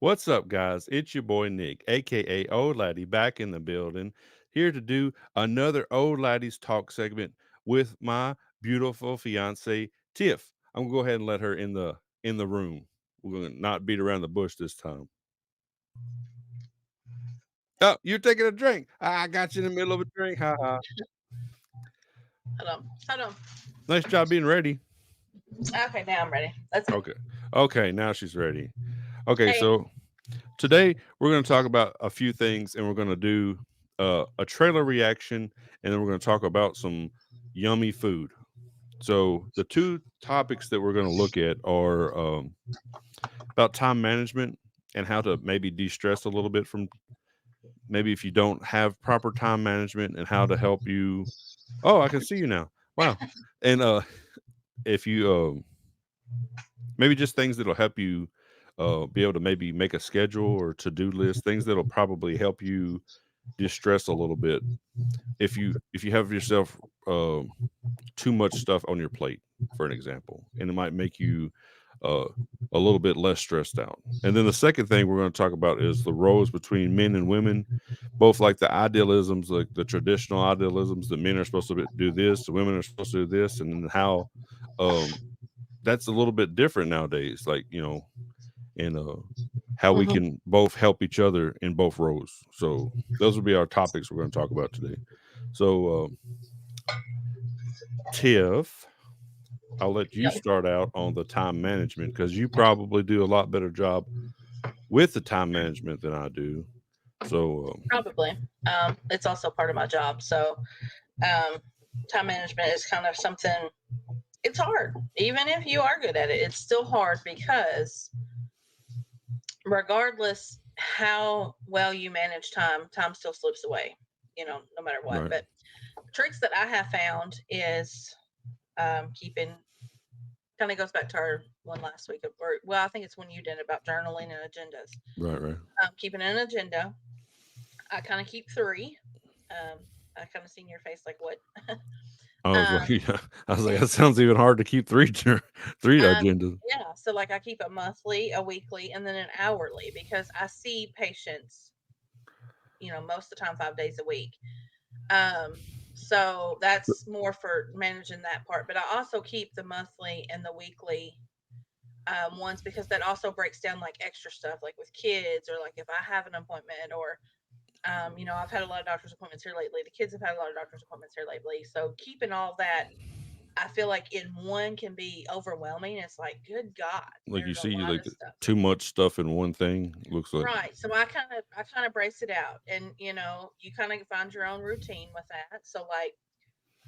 What's up, guys? It's your boy Nick, aka Old Laddie, back in the building, here to do another Old Laddie's Talk segment with my beautiful fiance Tiff. I'm gonna go ahead and let her in the room. We're gonna not beat around the bush this time. Oh, you're taking a drink. I got you in the middle of a drink. Ha ha. Hold on. Hold on. Nice job being ready. Okay, now I'm ready. That's it. Okay. Okay, now she's ready. Okay, Hey. so today we're going to talk about a few things, and we're going to do a trailer reaction, and then we're going to talk about some yummy food. So the two topics that we're going to look at are about time management and how to maybe de-stress a little bit from maybe if you don't have proper time management, and how to help you. Oh, I can see you now. Wow. And if you maybe just things that'll help you be able to maybe make a schedule or to-do list, things that'll probably help you distress a little bit if you have yourself too much stuff on your plate, for an example, and it might make you uh, a little bit less stressed out. And then the second thing we're going to talk about is the roles between men and women, both like the idealisms, like the traditional idealisms that men are supposed to do this, the women are supposed to do this, and then how um, that's a little bit different nowadays. Like, and how we Mhm. can both help each other in both roles. So those will be our topics we're going to talk about today. So, Tiff, I'll let you Yep. start out on the time management because you probably do a lot better job with the time management than I do. So, Probably. It's also part of my job. So, um, time management is kind of something. It's hard, even if you are good at it. It's still hard because, regardless how well you manage time, time still slips away. No matter what. right, But tricks that I have found is keeping. Kind of goes back to our one last week, or well, I think it's when you did about journaling and agendas. right, right. Keeping an agenda. I kind of keep three. Um, I kind of seen your face like what? I was like, um, yeah, I was like, that sounds even hard to keep three um, agendas. yeah. So like I keep a monthly, a weekly, and then an hourly because I see patients. Most of the time 5 days a week. Um, so that's more for managing that part. But I also keep the monthly and the weekly ones because that also breaks down like extra stuff, like with kids or like if I have an appointment or I've had a lot of doctor's appointments here lately. The kids have had a lot of doctor's appointments here lately. So keeping all that, I feel like in one can be overwhelming. It's like, good God, Like you there's a see, lot like of stuff. too much stuff in one thing. Looks like Right. So I kind of brace it out, and you kind of find your own routine with that. So like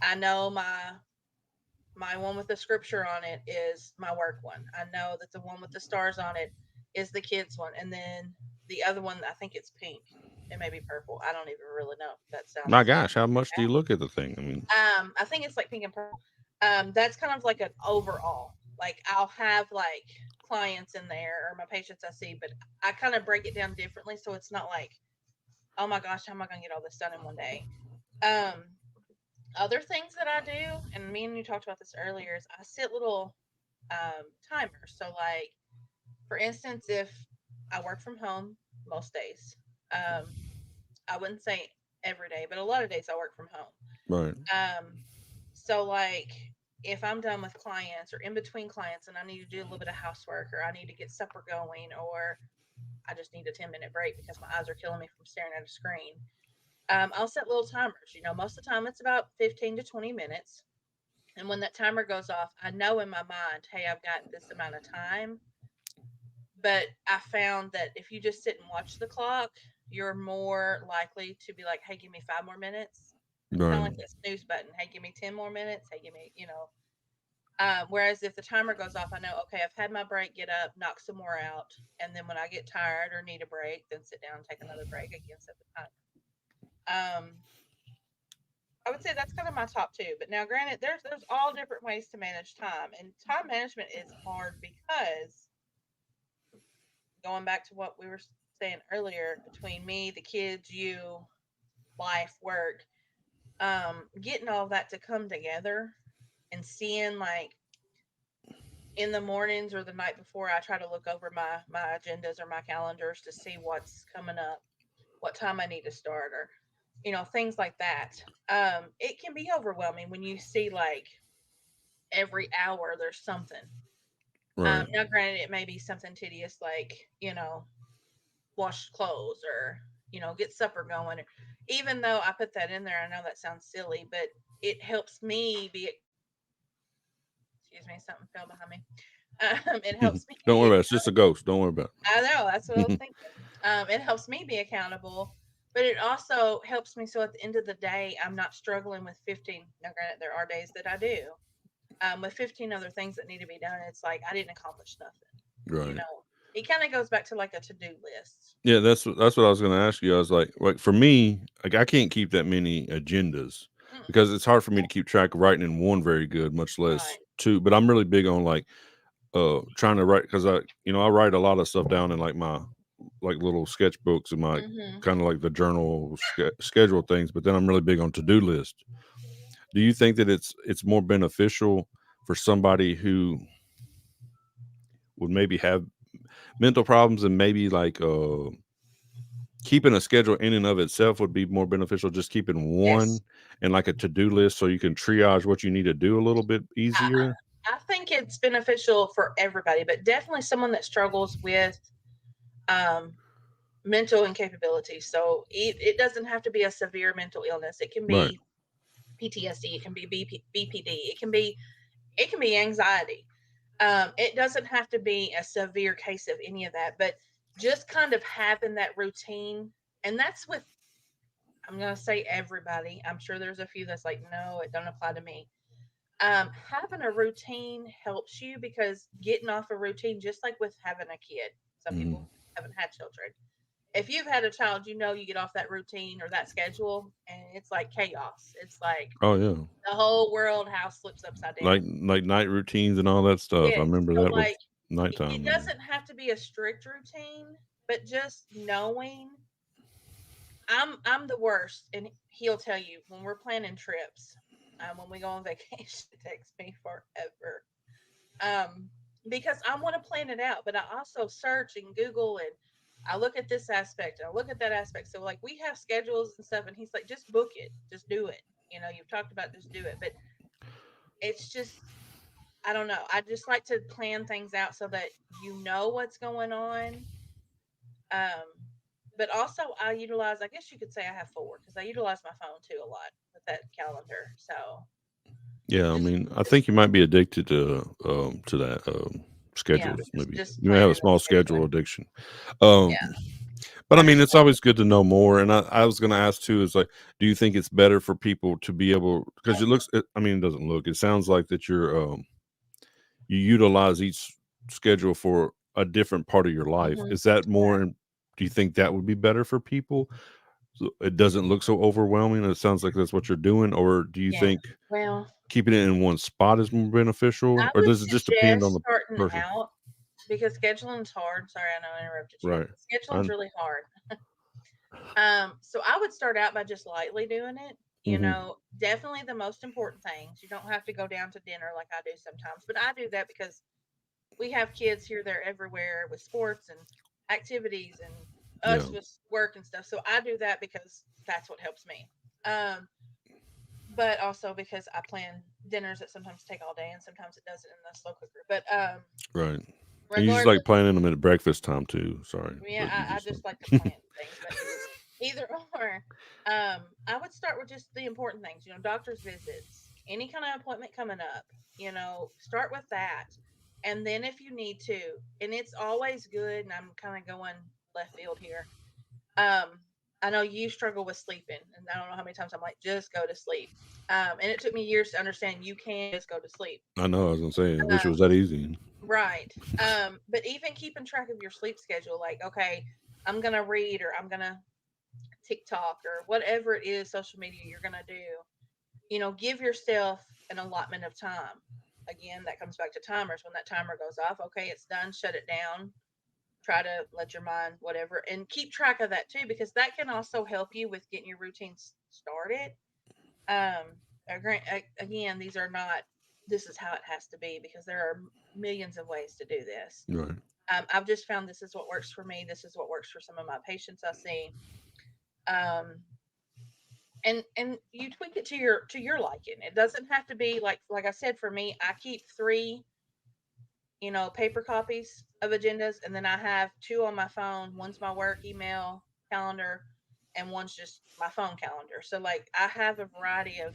I know my one with the scripture on it is my work one. I know that the one with the stars on it is the kids one, and then the other one I think it's pink. It may be purple. I don't even really know. That my sounds gosh, how much do you look at the thing? I mean, I think it's like pink and purple. That's kind of like an overall. Like I'll have like clients in there or my patients I see, but I kind of break it down differently so it's not like, oh my gosh, how am I gonna get all this done in one day? Um, Other things that I do, and me and you talked about this earlier, is I set little timers. So like for instance, if I work from home most days, um, I wouldn't say every day, but a lot of days I work from home. right, So like if I'm done with clients or in between clients and I need to do a little bit of housework or I need to get supper going or I just need a 10-minute break because my eyes are killing me from staring at a screen. I'll set little timers. Most of the time it's about 15 to 20 minutes. And when that timer goes off, I know in my mind, hey, I've got this amount of time. But I found that if you just sit and watch the clock, you're more likely to be like, hey, give me 5 more minutes. Kind of right. like that snooze button. Hey, give me 10 more minutes. Hey, give me. Whereas if the timer goes off, I know, okay, I've had my break, get up, knock some more out. And then when I get tired or need a break, then sit down and take another break again, set the timer. I would say that's kind of my top two. But now, granted, there's all different ways to manage time, and time management is hard because going back to what we were saying earlier, between me, the kids, you, life, work, getting all that to come together and seeing like in the mornings or the night before, I try to look over my agendas or my calendars to see what's coming up, what time I need to start, or things like that. It can be overwhelming when you see like every hour there's something. Right. Now, granted, it may be something tedious like wash clothes or get supper going. Even though I put that in there, I know that sounds silly, but it helps me be. Excuse me, something fell behind me. It helps me Don't be worry about it. It's just a accountable. ghost. Don't worry about I know that's what I was it. thinking. It helps me be accountable, but it also helps me so at the end of the day, I'm not struggling with 15. Now, granted, there are days that I do. With 15 other things that need to be done, it's like I didn't accomplish nothing. You Right. know, it kind of goes back to like a to do list. Yeah, that's what I was going to ask you. I was like for me, like I can't keep that many agendas Mm-mm. because it's hard for me to keep track of writing in one very good, much less Right. two. But I'm really big on like trying to write because I write a lot of stuff down in like my like little sketchbooks and my Mm-hmm. kind of like the journal schedule things. But then I'm really big on to do list. Do you think that it's more beneficial for somebody who would maybe have mental problems and maybe like keeping a schedule in and of itself would be more beneficial, just keeping one Yes. and like a to-do list so you can triage what you need to do a little bit I, easier? I think it's beneficial for everybody, but definitely someone that struggles with um, mental incapability. So it doesn't have to be a severe mental illness. It can Right. be PTSD. It can be BPD. It can be anxiety. It doesn't have to be a severe case of any of that, but just kind of having that routine, and that's with I'm gonna say everybody. I'm sure there's a few that's like, no, it don't apply to me. Having a routine helps you because getting off a routine, just like with having a kid, some Mhm. people haven't had children. If you've had a child, you get off that routine or that schedule, and it's like chaos. It's like Oh yeah. the whole world house flips upside down. Like night routines and all that stuff. I Yes. remember So that with like it nighttime and doesn't have to be a strict routine, but just knowing I'm the worst, and he'll tell you when we're planning trips, when we go on vacation, it takes me forever. Um, because I want to plan it out, but I also search and Google and I look at this aspect and I look at that aspect. So like we have schedules and stuff, and he's like, just book it, just do it. You've talked about just do it, but it's just I don't know. I just like to plan things out so that you know what's going on. Um, but also I utilize, I guess you could say I have four because I utilize my phone too a lot with that calendar. So yeah, I just, mean, I just think you might be addicted to that yeah, schedules. just Maybe just you may have a planning and small schedule scheduling. addiction. Um, Yeah, but I I mean, just it's always good to know more. And I was going to ask too, is like, do you think it's better for people to be able because I mean, it doesn't look. It sounds like that you utilize each schedule for a different part of your life. hmm Is that more? Do you think that would be better for people? So it doesn't look so overwhelming. It sounds like that's what you're doing, or do you yeah. think Well, keeping it in one spot is more beneficial, I or would does it just depend on suggest the starting person? out because scheduling's hard. Sorry, I know I interrupted you. Right. Scheduling's I, really hard. So I would start out by just lightly doing it. hmm Definitely the most important things. You don't have to go down to dinner like I do sometimes, but I do that because we have kids here, there, everywhere with sports and activities and Yeah. us with work and stuff. So I do that because that's what helps me. Um, but also because I plan dinners that sometimes take all day and sometimes it doesn't in the slow cooker. But Right. And you just like regardless, planning them at breakfast time too. Sorry, yeah, but you I just just like to like. plan things. But either or, I would start with just the important things. Doctor's visits, any kind of appointment coming up. Start with that, and then if you need to, and it's always good. And I'm kind of going left field here. Um, I know you struggle with sleeping, and I don't know how many times I'm like, just go to sleep. And it took me years to understand you can just go to sleep. I know. I was gonna say. I wish it Um, was that easy. right. But even keeping track of your sleep schedule, like, okay, I'm gonna read or I'm gonna TikTok or whatever it is, social media you're gonna do. Give yourself an allotment of time. Again, that comes back to timers. When that timer goes off, okay, it's done. Shut it down. Try to let your mind whatever and keep track of that too because that can also help you with getting your routines started. Again, these are not this is how it has to be because there are millions of ways to do this. Right. I've just found this is what works for me. This is what works for some of my patients I see. Um, and you tweak it to your liking. It doesn't have to be like I said. For me, I keep three, paper copies of agendas, and then I have two on my phone. One's my work email calendar, and one's just my phone calendar. So like I have a variety of.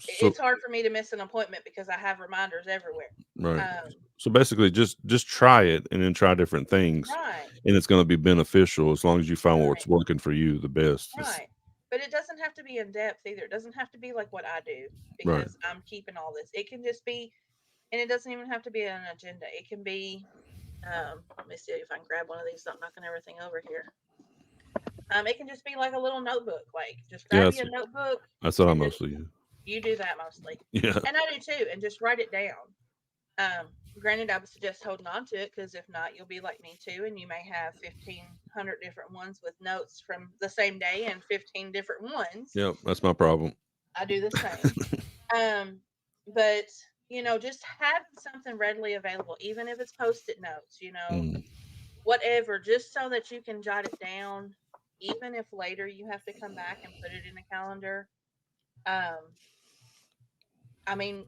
So It's hard for me to miss an appointment because I have reminders everywhere. right. Um, So basically, just try it and then try different things, right, and it's going to be beneficial as long as you find what's right, working for you the best. It's, right. But it doesn't have to be in depth either. It doesn't have to be like what I do right. because I'm keeping all this. It can just be, and it doesn't even have to be an agenda. It can be. Let me see if I can grab one of these. So I'm knocking everything over here. It can just be like a little notebook. Like just Yeah, grab you a notebook that's what I and just mostly use. you do that mostly, Yeah. and I do too. And just write it down. Granted, I would suggest holding on to it because if not, you'll be like me too, and you may have 1,500 different ones with notes from the same day and 15 different ones. Yep. That's my problem. I do the same. Um, but just having something readily available, even if it's post-it notes, Mm, whatever, just so that you can jot it down, even if later you have to come back and put it in a calendar. Um, I mean,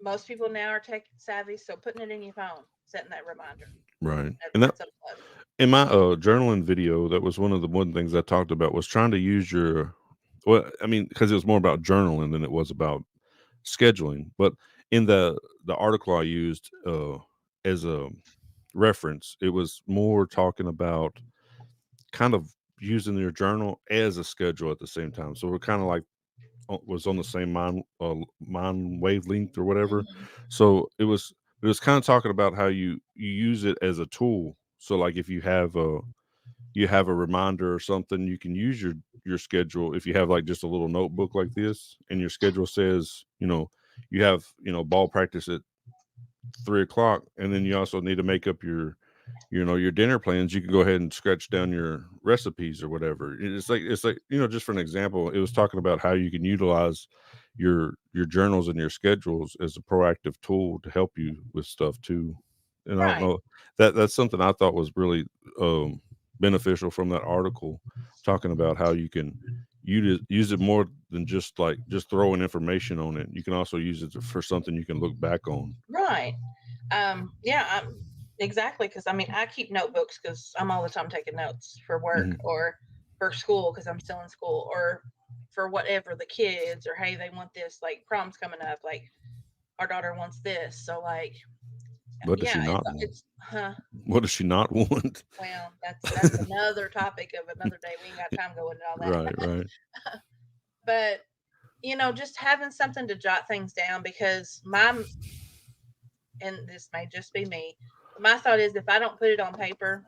most people now are tech savvy, so putting it in your phone, setting that reminder, right. that, And that that's a plus. in my journaling video, that was one of the one things I talked about was trying to use your. Well, I mean, because it was more about journaling than it was about scheduling. But in the article I used as a reference, it was more talking about kind of using your journal as a schedule at the same time. So we're kind of like was on the same mind wavelength or whatever. Mhm. So it was kind of talking about how you use it as a tool. So like if you have a reminder or something, you can use your schedule. If you have like just a little notebook like this, and your schedule says, you have ball practice at 3 o'clock, and then you also need to make up your dinner plans. You can go ahead and scratch down your recipes or whatever. It's like just for an example, it was talking about how you can utilize your journals and your schedules as a proactive tool to help you with stuff too. And I don't Right, know, that's something I thought was really um beneficial from that article, talking about how you can use it more than just throwing information on it. You can also use it for something you can look back on. right. Yeah, exactly. Because I mean, I keep notebooks because I'm all the time taking notes for work Hmm. or for school because I'm still in school or for whatever the kids or hey, they want this like prom's coming up. Like our daughter wants this, so like What does yeah, she it's not want? it's huh. What does she not want? Well, that's another topic of another day. We ain't got time to go into all Right, that. right. But just having something to jot things down because my and this may just be me. My thought is if I don't put it on paper,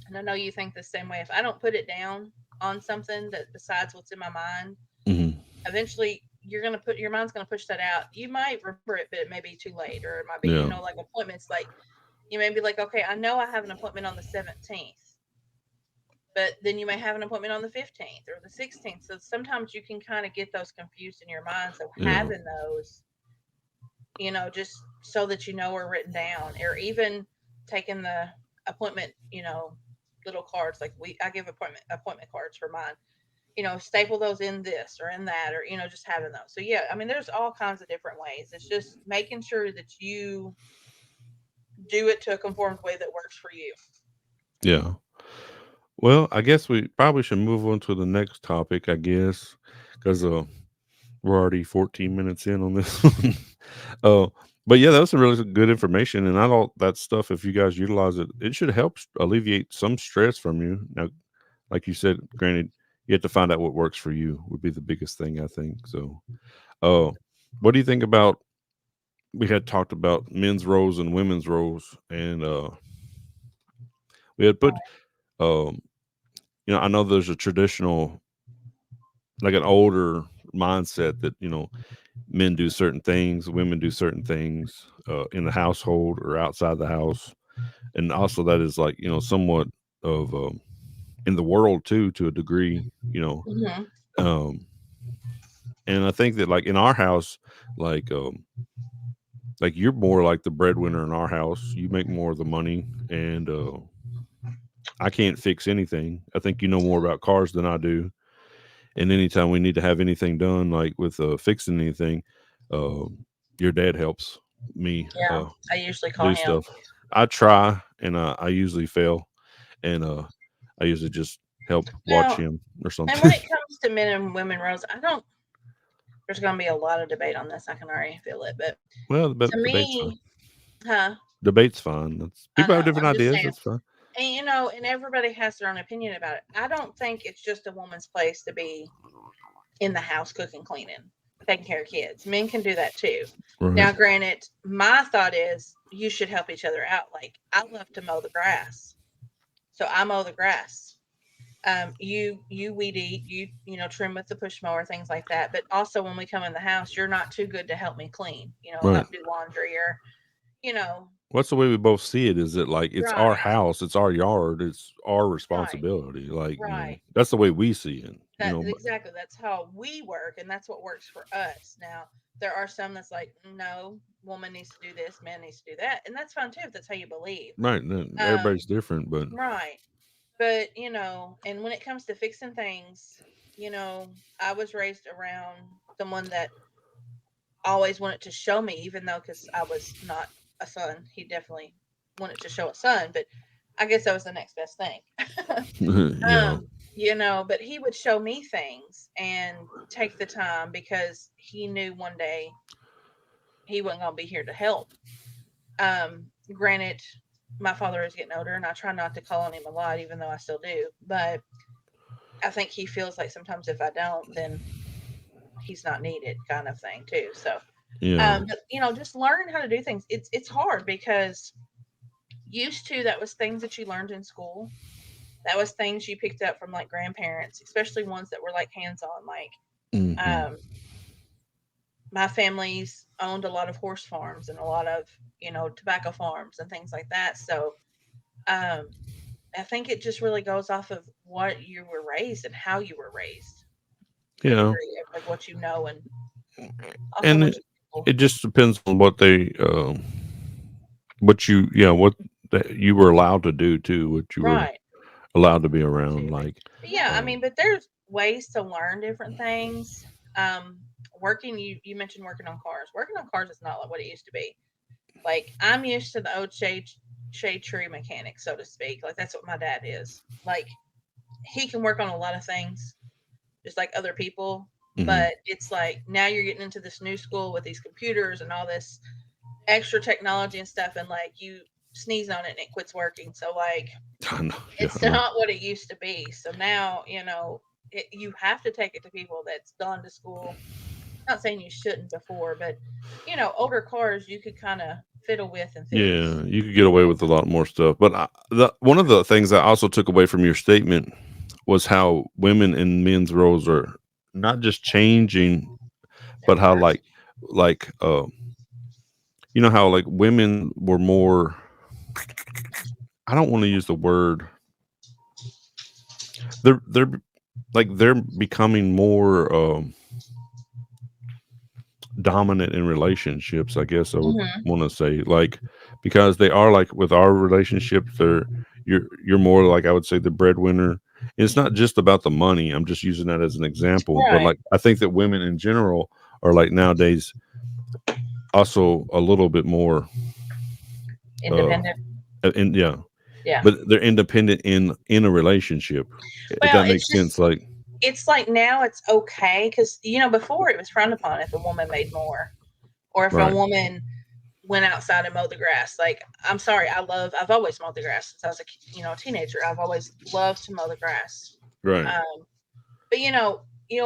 and I know you think the same way, if I don't put it down on something that besides what's in my mind, Mhm. eventually your mind's gonna push that out. You might remember it, but it may be too late, or it might be, Yeah. like appointments. Like you may be like, okay, I know I have an appointment on the 17th, but then you may have an appointment on the 15th or the 16th. So sometimes you can kind of get those confused in your mind. So Yeah. having those just so that are written down, or even taking the appointment, little cards. Like I give appointment cards for mine. Staple those in this or in that, or just having those. So yeah, I mean, there's all kinds of different ways. It's just making sure that you do it to a conformed way that works for you. Yeah. Well, I guess we probably should move on to the next topic, I guess, because we're already 14 minutes in on this one. uh, but yeah, that was some really good information, and I thought that stuff, if you guys utilize it, it should help alleviate some stress from you. Now, like you said, granted, you have to find out what works for you would be the biggest thing, I think. So, uh, what do you think about? We had talked about men's roles and women's roles, and we had put, um, I know there's a traditional, like an older mindset that men do certain things, women do certain things in the household or outside the house, and also that is like somewhat of in the world too, to a degree. Hmm. Um, and I think that like in our house, like like you're more like the breadwinner in our house. You make more of the money, and I can't fix anything. I think you know more about cars than I do. And anytime we need to have anything done, like with fixing anything, uh, your dad helps me Yeah, I usually call do him. stuff. I try, and I usually fail, and I usually just help watch Now, him or and when something. it comes to men and women roles, I don't. There's going to be a lot of debate on this. I can already feel it. But Well, the to debate's fine. me, huh? Debate's fine. That's, I people know. have different I'm just ideas. saying. That's fine. And and everybody has their own opinion about it. I don't think it's just a woman's place to be in the house cooking, cleaning, taking care of kids. Men can do that too. Right. Now, granted, my thought is you should help each other out. Like I love to mow the grass, so I mow the grass. You weed eat, trim with the push mower, things like that. But also when we come in the house, you're not too good to help me clean. Right. Help do laundry or you know, What's the way we both see it? Is that like it's our right, house, it's our yard, it's our right, responsibility. Like right. that's the way we see it. That But exactly. That's how we work, and that's what works for us. Now, there are some that's like, no, woman needs to do this, man needs to do that, and that's fine too if that's how you believe. right, everybody's Um, different, but right. But and when it comes to fixing things, I was raised around someone that always wanted to show me, even though because I was not a son, he definitely wanted to show a son, but I guess that was the next best thing. yeah, But he would show me things and take the time because he knew one day he wasn't going to be here to help. Granted, my father is getting older and I try not to call on him a lot, even though I still do. But I think he feels like sometimes if I don't, then he's not needed, kind of thing, too. So, yeah, but just learn how to do things. It's hard because used to that was things that you learned in school. That was things you picked up from like grandparents, especially ones that were like hands on. Like hmm, um, my family's owned a lot of horse farms and a lot of tobacco farms and things like that. So um, I think it just really goes off of what you were raised and how you were raised to a yeah, degree of like what you know and also and what it, you feel. it just depends on what they, what you, yeah, what that you were allowed to do too, what you were Right. allowed to be around, like, But yeah, I um, mean, but there's ways to learn different things. Um, working, you mentioned working on cars. Working on cars is not like what it used to be. Like I'm used to the old shade tree mechanic, so to speak. Like that's what my dad is. Like he can work on a lot of things, just like other people. mhm. But it's like now you're getting into this new school with these computers and all this extra technology and stuff, and like you sneeze on it and it quits working. So like I know, yeah, it's I know. not what it used to be. So now, you have to take it to people that's gone to school. Not saying you shouldn't before, but older cars you could kind of fiddle with and Yeah, fix. you could get away with a lot more stuff. But one of the things I also took away from your statement was how women and men's roles are not just changing, They're but how reversed. like you know how like women were more. I don't want to use the word. They're like they're becoming more dominant in relationships. I guess I would Hmm. want to say like because they are like with our relationships, you're more like I would say the breadwinner. And it's not just about the money. I'm just using that as an example. But Right. like I think that women in general are like nowadays also a little bit more uh Independent. and yeah, Yeah. but they're independent in a relationship. If Well, that makes sense. Like it's like now it's okay because before it was frowned upon if a woman made more or if a right, woman went outside and mowed the grass. Like, I'm sorry, I've always mowed the grass since I was a teenager. I've always loved to mow the grass. right. Um, but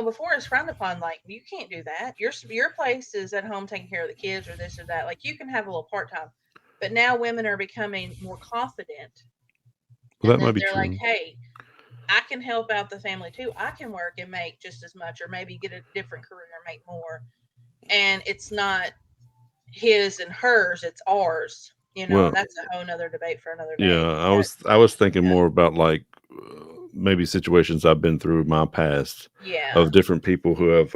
before it's frowned upon. Like, you can't do that. Your place is at home taking care of the kids or this or that. Like, you can have a little part time. But now women are becoming more confident, Well, and that might then be they're like, true. hey. I can help out the family too. I can work and make just as much, or maybe get a different career and make more. And it's not his and hers, it's ours, and Well, that's a whole nother debate for another yeah, day. I was thinking more about like maybe situations I've been through in my past Yeah. of different people who have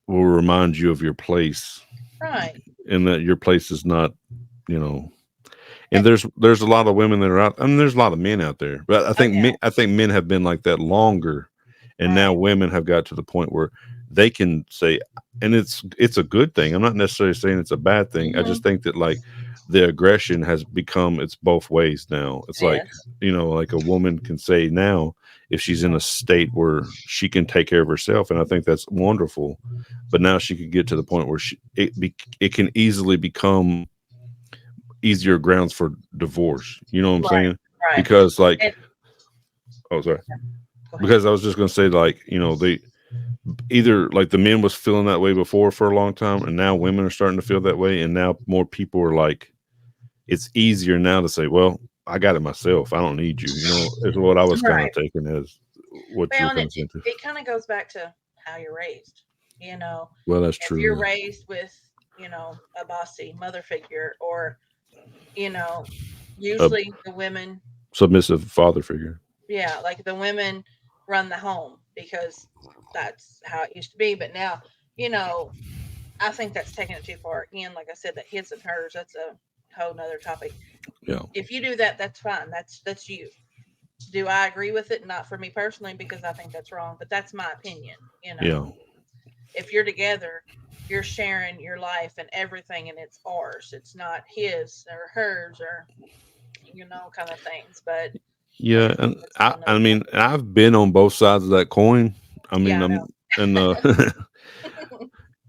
will remind you of your place. Right. and that your place is not, you know. And And, there's a lot of women that are out. I mean, there's a lot of men out there, but oh yeah. I think men have been like that longer, and now Right. women have got to the point where they can say, and it's a good thing. I'm not necessarily saying it's a bad thing. I Hmm. just think that like the aggression has become it's both ways now. It's like, Yes. like a woman can say now if she's in a state where she can take care of herself, and I think that's wonderful. But now she could get to the point where it can easily become easier grounds for divorce. You know what I'm Right. saying? Right. Because like, And oh sorry, go ahead. because I was just gonna say like, they either like the men was feeling that way before for a long time, and now women are starting to feel that way, and now more people are like, it's easier now to say, well, I got it myself. I don't need you. Is what I was kind of Right. taking as what you Well, were and kind it of saying. it kind of goes back to how you're raised. You know, Well, that's if you're true. raised with, a bossy mother figure, or, you know, A usually the women, submissive father figure. yeah, like the women run the home because that's how it used to be. But now, you know, I think that's taking it too far. Again, like I said, the his and hers, that's a whole nother topic. Yeah, If you do that, that's fine. That's you. Do I agree with it? Not for me personally, because I think that's wrong, but that's my opinion. yeah, If you're together, you're sharing your life and everything, and it's ours. It's not his or hers, or, kind of things. But like I yeah. said, And that's a I, whole I nother mean, topic. I've been on both sides of that coin. I mean, Yeah, I I'm know.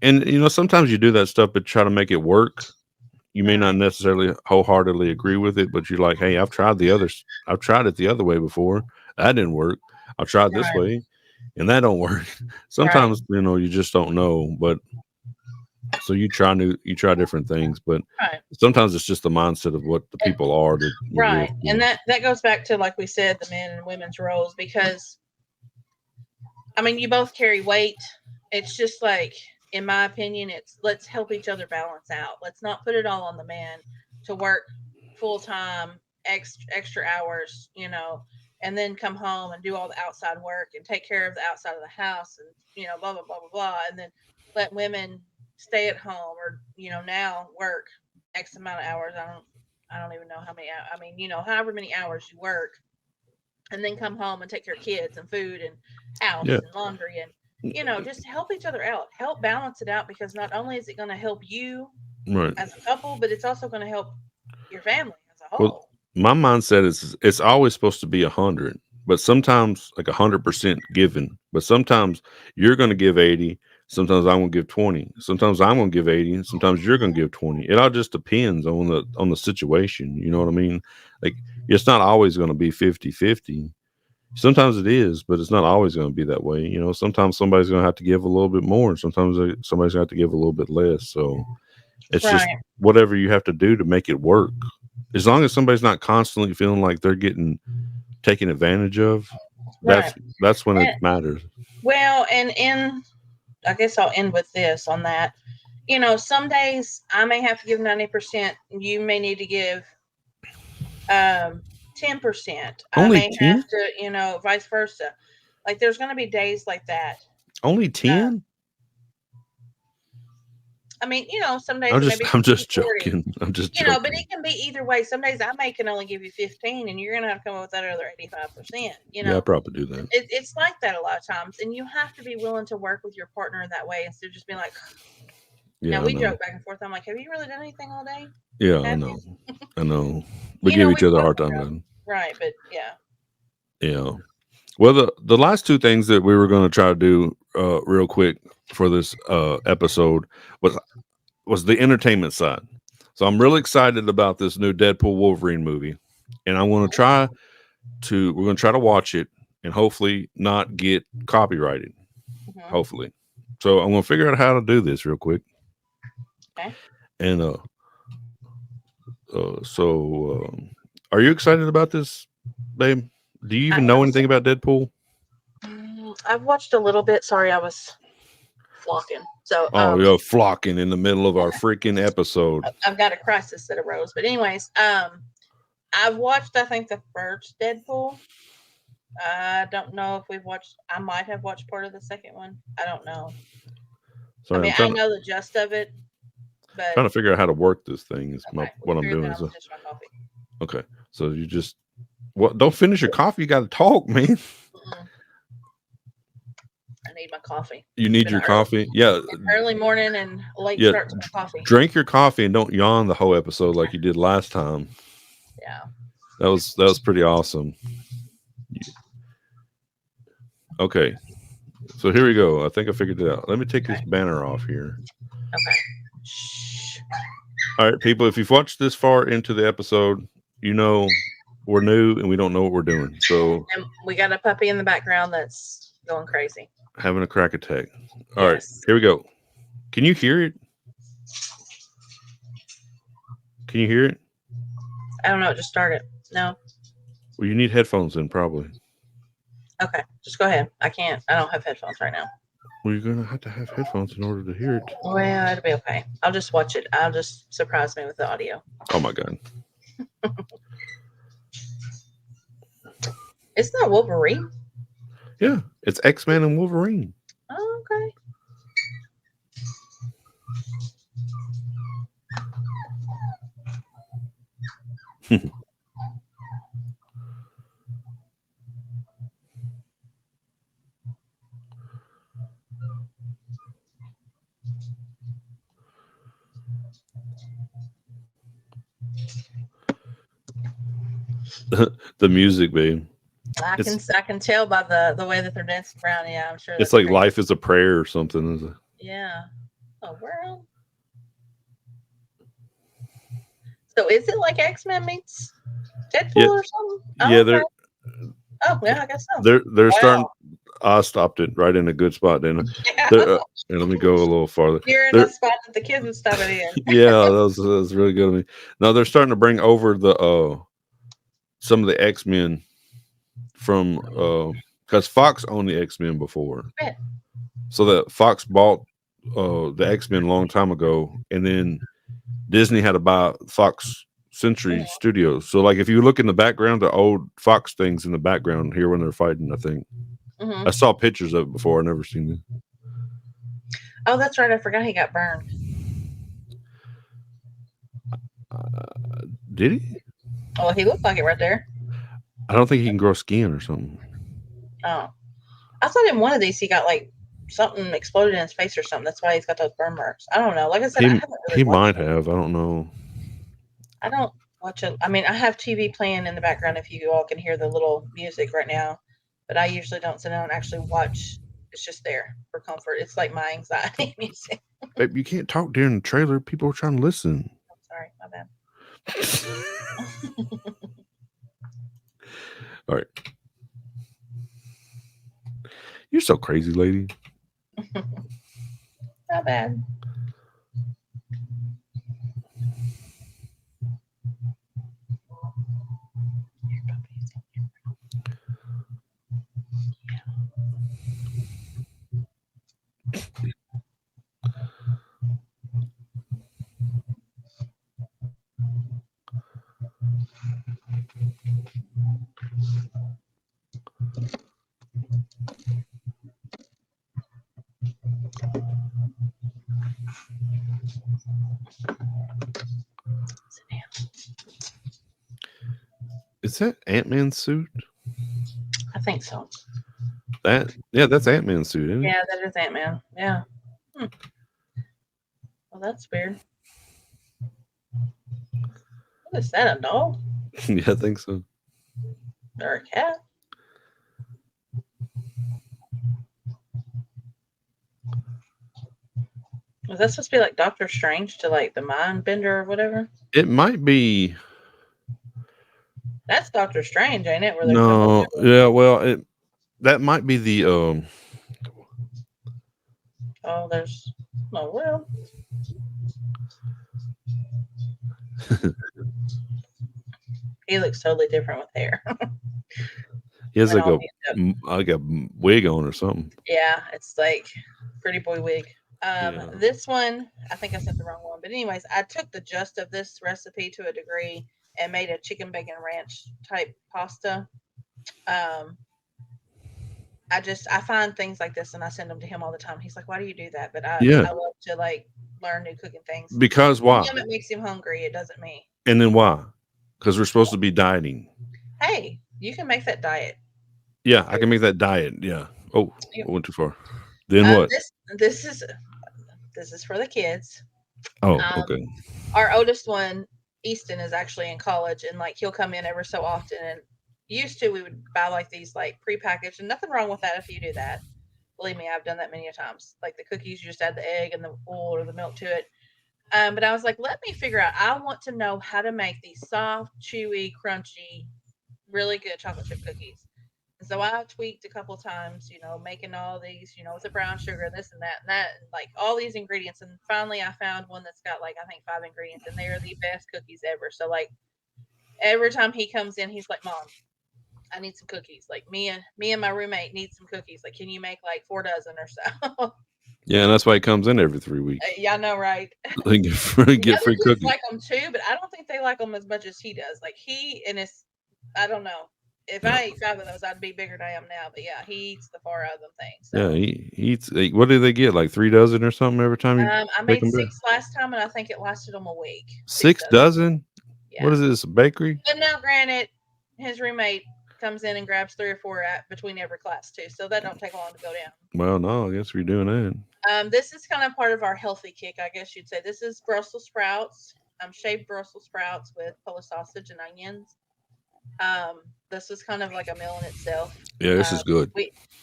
and and sometimes you do that stuff, but try to make it work. You may not Right, necessarily wholeheartedly agree with it, but you're like, hey, I've tried it the other way before. That didn't work. I've tried this right, way, and that don't work. right, Sometimes you just don't know, but so you try different things, but right, sometimes it's just the mindset of what the and, people are that you really, right. And that goes back to, like we said, the men and women's roles, because I mean, you both carry weight. It's just like, in my opinion, it's let's help each other balance out. Let's not put it all on the man to work full time, extra hours, and then come home and do all the outside work and take care of the outside of the house, and, blah blah blah blah blah, and then let women stay at home, or, now work X amount of hours. I don't even know how many. I mean, however many hours you work, and then come home and take care of kids and food and yeah, house and laundry, and, just help each other out, help balance it out, because not only is it going to help you right. as a couple, but it's also going to help your family as a Well, whole. my mindset is it's always supposed to be 100, but sometimes like 100% given. But sometimes you're going to give 80. Sometimes I'm going to give 20. Sometimes I'm going to give 80. And sometimes you're going to give 20. It all just depends on the situation. You know what I mean? Like it's not always going to be 50-50. Sometimes it is, but it's not always going to be that way. Sometimes somebody's going to have to give a little bit more, and sometimes somebody's going to have to give a little bit less. So it's just Right. whatever you have to do to make it work. As long as somebody's not constantly feeling like they're getting taken advantage of, Right. that's when it And, matters. well, and I guess I'll end with this on that. Some days I may have to give 90%. You may need to give, 10%. I Only may 10? have to, vice versa. Like, there's going to be days like that. Only Uh, 10? I mean, some days it may be I'm 60, just 40, joking. I'm just but joking. it can be either way. Some days I may can only give you 15, and you're going to have to come up with that other 85%. Yeah, I probably do that. It's like that a lot of times. And you have to be willing to work with your partner in that way, instead of just being like, now Yeah, I we know. joke back and forth. I'm like, have you really done anything all day? Yeah, I Have you? know. I know. We give each We've other a talked hard time, about, man. right, but yeah. Yeah. Well, the last two things that we were going to try to do real quick for this episode was the entertainment side. So I'm really excited about this new Deadpool Wolverine movie, and I want to try we're going to try to watch it and hopefully not get copyrighted. Hmm. Hopefully, so I'm going to figure out how to do this real quick. Okay. And are you excited about this, babe? Do you I even know am. anything about Deadpool? I've watched a little bit. Sorry, I was flocking. So, Oh, you're flocking in the middle of our freaking episode. I've got a crisis that arose. But anyways, I've watched, I think, the first Deadpool. I don't know if we've watched. I might have watched part of the second one. I don't know. I Sorry, I'm mean, I trying to. know the gist of it. But Trying to figure out how to work this thing is okay, what you I'm figured doing. that Is I'll finish my coffee. okay. So you just don't finish your coffee. You got to talk, man. Mm-mm. I need my coffee. You It's need been your coffee. Yeah, an early morning and late yeah. start to my coffee. Drink your coffee and don't yawn the whole episode like you did last time. Yeah. That was pretty awesome. Okay, so here we go. I think I figured it out. Let me take this Okay. banner off here. Okay. Shh. All right, people, if you've watched this far into the episode, you know we're new and we don't know what we're doing. So And we got a puppy in the background that's going crazy. having a crack attack. All right, Yes. here we go. Can you hear it? Can you hear it? I don't know. Just start it. No. Well, you need headphones then, probably. Okay. Just go ahead. I can't. I don't have headphones right now. Well, you're gonna have to have headphones in order to hear it. Well, it'll be okay. I'll just watch it. I'll just surprise me with the audio. Oh my god. Isn't that Wolverine? Yeah, it's X-Men and Wolverine. Oh, okay. The music, babe. I can tell by the way that they're dancing around. Yeah, I'm sure. It's That's like great. life is a prayer or something. Yeah. Oh, world. So is it like X-Men meets Deadpool Yeah, or something? Oh, yeah, okay. Oh, yeah, I guess so. they're starting. Wow. I stopped it right in a good spot, didn't I? Yeah. And let me go a little farther. You're in They're, the spot that the kids would stop it in. yeah, that was really good of me. Now they're starting to bring over the some of the X-Men from because Fox owned the X-Men before. Yeah. So that Fox bought the X-Men a long time ago, and then Disney had to buy Fox Century Studios. So like if you look in the background, the old Fox things in the background here when they're fighting, I think Mm-hmm. I saw pictures of it before. I never seen it. Oh, that's right. I forgot he got burned. Did he? Oh, he looked like it right there. I don't think he can grow skin or something. Oh, I thought in one of these he got like something exploded in his face or something. That's why he's got those burn marks. I don't know. Like I said, I He haven't really he watched might it. have. I don't know. I don't watch it. I mean, I have TV playing in the background if you all can hear the little music right now, but I usually don't sit down and actually watch. It's just there for comfort. It's like my anxiety music. Babe, you can't talk during the trailer. People are trying to listen. I'm sorry, my bad. All right. You're so crazy, lady. Not bad. Sit down. Is that Ant-Man's suit? I think so. That's Ant-Man's suit, isn't it? Yeah, that is Ant-Man. Yeah. Hmm. Well, that's weird. What is that? A dog Yeah, I think so. or a cat? Was that supposed to be like Doctor Strange to like the mind bender or whatever? It might be. That's Doctor Strange, ain't it? Where they're No, yeah, well, that might be the oh, there's no well. He looks totally different with hair. he has Went like all a messed up. like a wig on or something. Yeah, it's like pretty boy wig. Yeah. This one, I think I said the wrong one, but anyways, I took the gist of this recipe to a degree and made a chicken bacon ranch type pasta. Um, I find things like this and I send them to him all the time. He's like, "Why do you do that?" But Yeah. I love to like learn new cooking things. Because To why? him, it makes him hungry. It doesn't me. And then why? Because we're supposed to be dieting. Hey, you can make that diet. Yeah, I can make that diet. Yeah. Oh, Yep. I went too far. Then what? This this is for the kids. Oh, Um, okay. our oldest one, Easton, is actually in college, and like he'll come in ever so often. And used to we would buy like these like prepackaged, and nothing wrong with that if you do that. Believe me, I've done that many a times. Like the cookies, you just add the egg and the oil or the milk to it. But I was like, let me figure out. I want to know how to make these soft, chewy, crunchy, really good chocolate chip cookies. And so I tweaked a couple times, making all these, with the brown sugar and this and that, and like all these ingredients. And finally, I found one that's got like I think 5 ingredients, and they are the best cookies ever. So like every time he comes in, he's like, "Mom, I need some cookies. Like me and my roommate need some cookies. Like, can you make like 4 dozen or so?" Yeah, and that's why he comes in every 3 weeks. Y'all know, right? They The get other free kids cookies. like them too, but I don't think they like them as much as he does. Like he and his, I don't know. If Yeah. I ate 5 of those, I'd be bigger than I am now. But yeah, he eats the far out of them things. Yeah, So he eats. What do they get? Like 3 dozen or something every time you I take made them back? 6 last time, and I think it lasted them a week. Six Six dozen. dozen? What Yeah. is this? A bakery? But now, granted, his roommate comes in and grabs 3 or 4 at between every class too, so that don't take long to go down. Well, no, I guess we're doing that. This is kind of part of our healthy kick, I guess you'd say. This is Brussels sprouts, shaved Brussels sprouts with Polish sausage and onions. This was kind of like a meal in itself. Yeah, this Um, is good.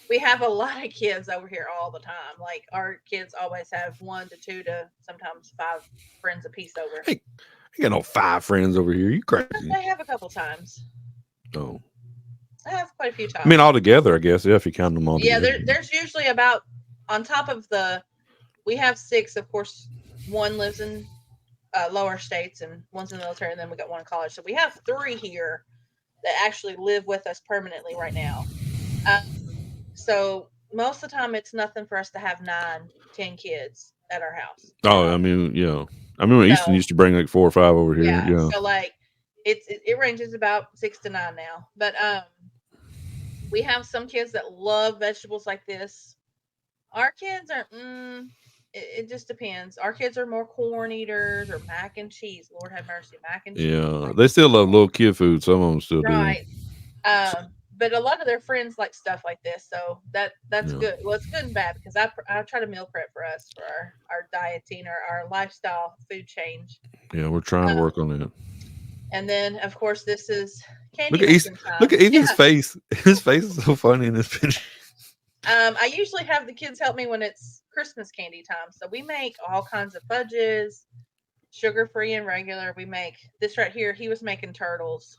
we have a lot of kids over here all the time. Like our kids always have 1 to 2 to sometimes 5 friends apiece over. Hey, I got no 5 friends over here. You crazy? I have a couple times. Oh, I have quite a few I mean, times. all together, I guess. Yeah, if you count them all Yeah, together. there's usually about on top of the we have 6. Of course, one lives in lower states and one's in the military, and then we got one in college. So we have 3 here that actually live with us permanently right now. So most of the time, it's nothing for us to have 9, 10 kids at our house at Oh, I all. mean, yeah. I mean, when Easton So used to bring like 4 or 5 over here. yeah, Yeah, so like it ranges about 6 to 9 now, but we have some kids that love vegetables like this. Our kids are, it just depends. Our kids are more corn eaters or mac and cheese. Lord have mercy, mac and cheese. yeah. Like, They still love little kid food. Some of them still do. right. But a lot of their friends like stuff like this, so that's Yeah, good. Well, it's good and bad because I try to meal prep for us for our dieting or our lifestyle food change. yeah. We're trying to Um, work on that. and then of course this is Look candy at Easton. making Look time. at Ethan's Yeah. face. His face is so funny in this picture. I usually have the kids help me when it's Christmas candy time. So we make all kinds of fudges, sugar free and regular. We make this right here. He was making turtles.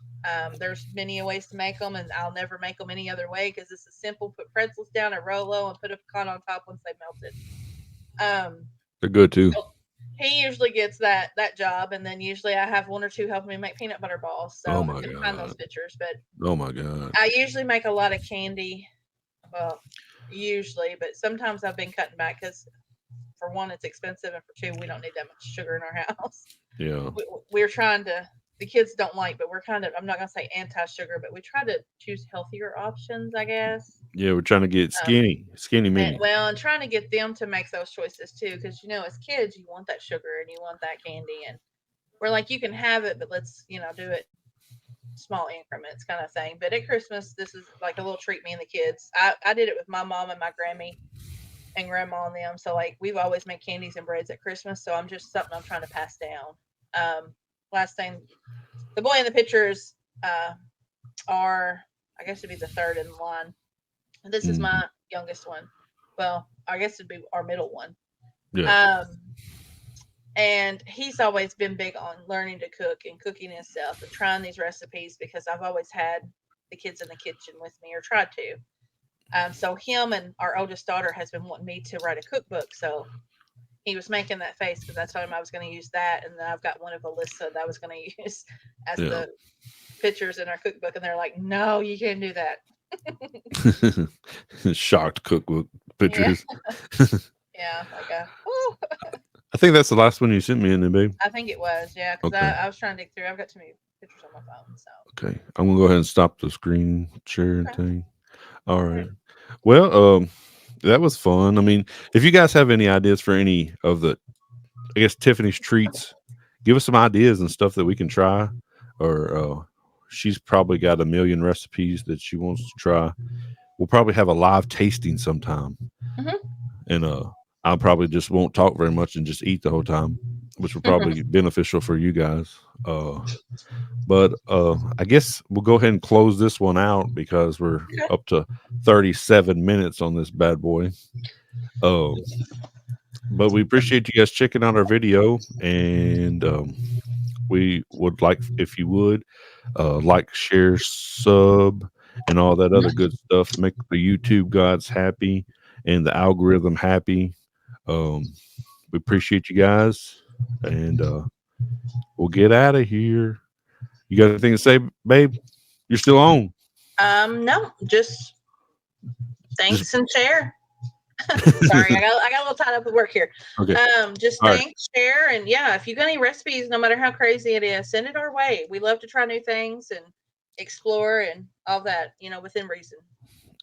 There's many ways to make them, and I'll never make them any other way because this is simple. Put pretzels down a Rolo and put a pecan on top once they melted. Um, They're good too. so he usually gets that job, and then usually I have 1 or 2 helping me make peanut butter balls. So Oh I my couldn't find those god. pictures, but Oh my god. I usually make a lot of candy. Well, usually, but sometimes I've been cutting back because for one, it's expensive, and for two, we don't need that much sugar in our house. Yeah. We're trying to. The kids don't like, but we're kind of. I'm not gonna say anti-sugar, but we try to choose healthier options, I guess. Yeah, we're trying to get Um, skinny and mini. well, and trying to get them to make those choices too, because as kids, you want that sugar and you want that candy, and we're like, you can have it, but let's do it small increments, kind of thing. But at Christmas, this is like a little treat me and the kids. I did it with my mom and my Grammy and grandma and them. So like we've always made candies and breads at Christmas. So I'm just something I'm trying to pass down. Last thing, the boy in the pictures are, I guess it'd be the third in line. This is Mhm. my youngest one. Well, I guess it'd be our middle one. Yeah. Um, and he's always been big on learning to cook and cooking himself and trying these recipes because I've always had the kids in the kitchen with me or tried to. So him and our oldest daughter has been wanting me to write a cookbook. So he was making that face because I told him I was going to use that, and then I've got one of Alyssa that I was going to use as Yeah. the pictures in our cookbook, and they're like, "No, you can't do that." Shocked cookbook Yeah, pictures. yeah, like a. Woo. I think that's the last one you sent me in there, babe. I think it was, yeah, because Okay. I was trying to dig through. I've got too many pictures on my phone, so Okay. I'm gonna go ahead and stop the screen sharing okay, thing. All all right. right. Well, that was fun. I mean, if you guys have any ideas for any of the, I guess Tiffany's treats, give us some ideas and stuff that we can try. Or she's probably got a million recipes that she wants to try. We'll probably have a live tasting sometime, Hmm. and I probably just won't talk very much and just eat the whole time, which will probably be beneficial for you guys. But I guess we'll go ahead and close this one out because we're Okay. up to 37 minutes on this bad boy. Um, but we appreciate you guys checking out our video, and we would like if you would like, share, sub, and all that other good stuff. Make the YouTube gods happy and the algorithm happy. Um, we appreciate you guys, and we'll get out of here. You got anything to say, babe? You're still on. No, just Just thanks and share. Sorry, I got a little tied up with work here. okay. Just All right. thanks, share, and yeah, if you got any recipes, no matter how crazy it is, send it our way. We love to try new things and explore and all that, within reason.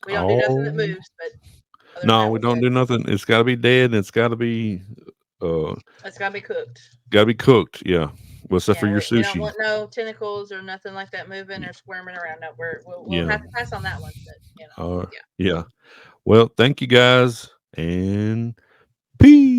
We don't do nothing that Oh moves, but other than no, that, we we're don't good. do nothing. It's got to be dead, and it's got to be uh, It's gotta be cooked. cooked. Yeah. Well, except for Yeah, your we don't sushi. want no tentacles or nothing like that moving or squirming around. No, we'll Yeah. have to pass on that one, but Yeah. Well, thank you guys, and peace.